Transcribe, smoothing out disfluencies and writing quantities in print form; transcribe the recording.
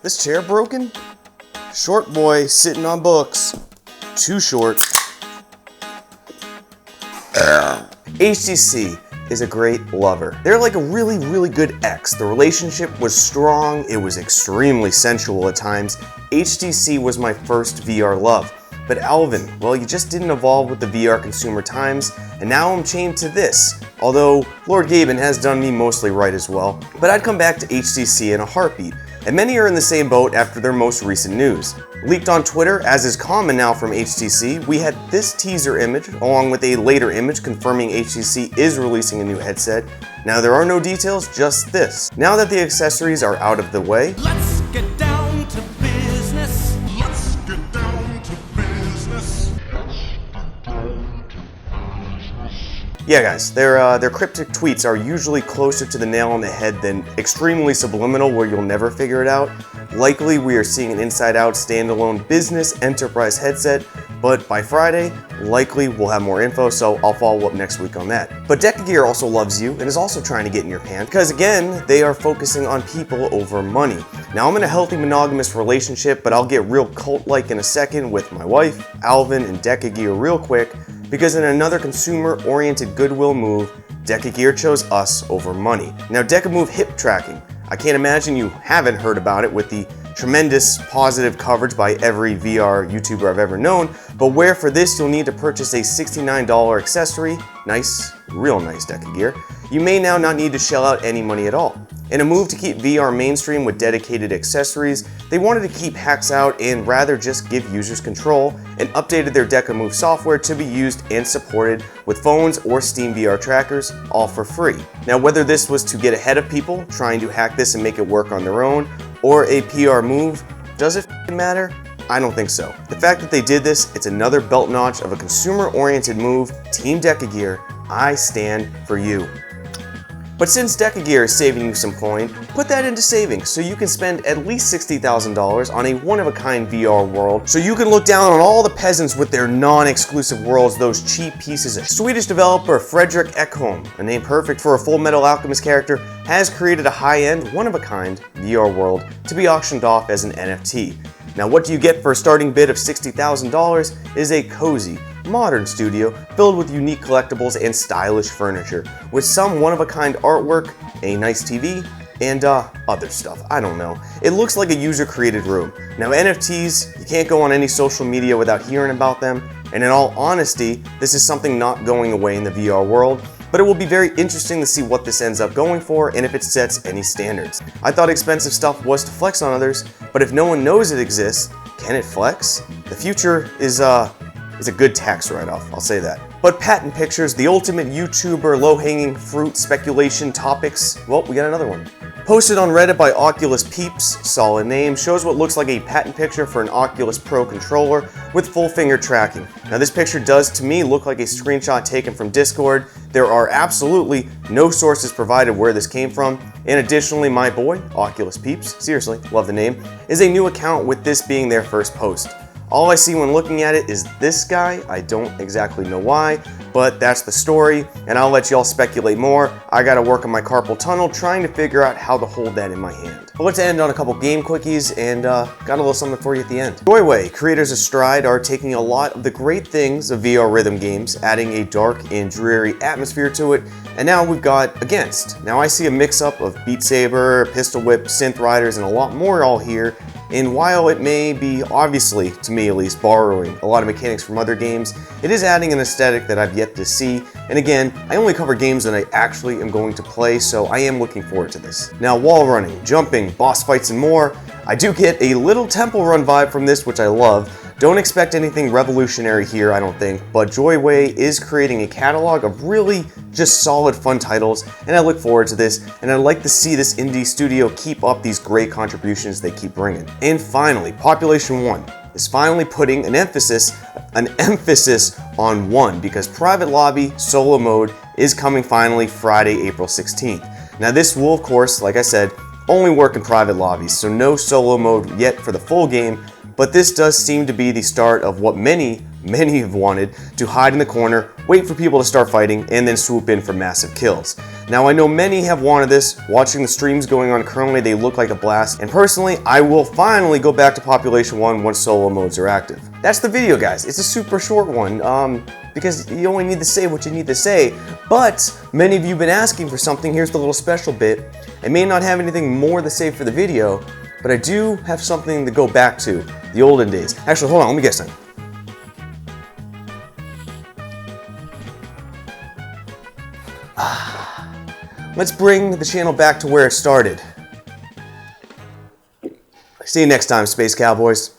This chair broken? Short boy sitting on books. Too short. HTC is a great lover. They're like a really good ex. The relationship was strong, it was extremely sensual at times. HTC was my first VR love. But Alvin, well, you just didn't evolve with the VR consumer times, and now I'm chained to this. Although Lord Gaben has done me mostly right as well. But I'd come back to HTC in a heartbeat, and many are in the same boat after their most recent news. Leaked on Twitter, as is common now from HTC, we had this teaser image, along with a later image confirming HTC is releasing a new headset. Now there are no details, just this. Now that the accessories are out of the way, let's get down to business. Let's get down to business. yeah guys, their cryptic tweets are usually closer to the nail on the head than extremely subliminal where you'll never figure it out. Likely we are seeing an inside-out standalone business enterprise headset, but by Friday, likely we'll have more info, so I'll follow up next week on that. But DecaGear also loves you and is also trying to get in your pants because again, they are focusing on people over money. Now I'm in a healthy monogamous relationship, but I'll get real cult-like in a second with my wife, Alvin, and DecaGear real quick, because in another consumer-oriented goodwill move, DecaGear chose us over money. Now DecaMove hip tracking. I can't imagine you haven't heard about it with the tremendous positive coverage by every VR YouTuber I've ever known, but where for this you'll need to purchase a $69 accessory, nice, real nice DecaGear, you may now not need to shell out any money at all. In a move to keep VR mainstream with dedicated accessories, they wanted to keep hacks out and rather just give users control and updated their DecaMove software to be used and supported with phones or Steam VR trackers, all for free. Now whether this was to get ahead of people trying to hack this and make it work on their own, or a PR move, does it matter? I don't think so. The fact that they did this, it's another belt notch of a consumer-oriented move. Team DecaGear, I stand for you. But since DecaGear is saving you some coin, put that into savings so you can spend at least $60,000 on a one-of-a-kind VR world, so you can look down on all the peasants with their non-exclusive worlds, those cheap pieces of Swedish developer Fredrik Ekholm, a name perfect for a Full Metal Alchemist character, has created a high-end, one-of-a-kind VR world to be auctioned off as an NFT. Now what do you get for a starting bid of $60,000 is a cozy, modern studio filled with unique collectibles and stylish furniture, with some one-of-a-kind artwork, a nice TV, and other stuff. I don't know. It looks like a user-created room. Now NFTs, you can't go on any social media without hearing about them, and in all honesty, this is something not going away in the VR world, but it will be very interesting to see what this ends up going for and if it sets any standards. I thought expensive stuff was to flex on others, but if no one knows it exists, can it flex? The future is a good tax write-off, I'll say that. But patent pictures, the ultimate YouTuber low-hanging fruit speculation topics, well, we got another one. Posted on Reddit by Oculus Peeps, solid name, shows what looks like a patent picture for an Oculus Pro Controller with full finger tracking. Now this picture does to me look like a screenshot taken from Discord. There are absolutely no sources provided where this came from. And additionally, my boy, Oculus Peeps, seriously, love the name, is a new account with this being their first post. All I see when looking at it is this guy. I don't exactly know why, but that's the story, and I'll let y'all speculate more. I gotta work on my carpal tunnel trying to figure out how to hold that in my hand. But let's end on a couple game quickies, and got a little something for you at the end. Joyway, creators of Stride, are taking a lot of the great things of VR rhythm games, adding a dark and dreary atmosphere to it, and now we've got Against. Now I see a mix-up of Beat Saber, Pistol Whip, Synth Riders, and a lot more all here. And while it may be, obviously, to me at least, borrowing a lot of mechanics from other games, it is adding an aesthetic that I've yet to see. And again, I only cover games that I actually am going to play, so I am looking forward to this. Now, wall running, jumping, boss fights, and more, I do get a little Temple Run vibe from this, which I love. Don't expect anything revolutionary here, I don't think, but Joyway is creating a catalog of really just solid fun titles, and I look forward to this, and I'd like to see this indie studio keep up these great contributions they keep bringing. And finally, Population 1 is finally putting an emphasis on one, because Private Lobby Solo Mode is coming finally Friday, April 16th. Now this will, of course, like I said, only work in private lobbies, so no solo mode yet for the full game, but this does seem to be the start of what many have wanted, to hide in the corner, wait for people to start fighting, and then swoop in for massive kills. Now, I know many have wanted this. Watching the streams going on currently, they look like a blast, and personally, I will finally go back to Population 1 once solo modes are active. That's the video, guys. It's a super short one, because you only need to say what you need to say, but many of you have been asking for something. Here's the little special bit. I may not have anything more to say for the video, but I do have something to go back to, the olden days. Actually, hold on, let me guess something. Let's bring the channel back to where it started. See you next time, Space Cowboys.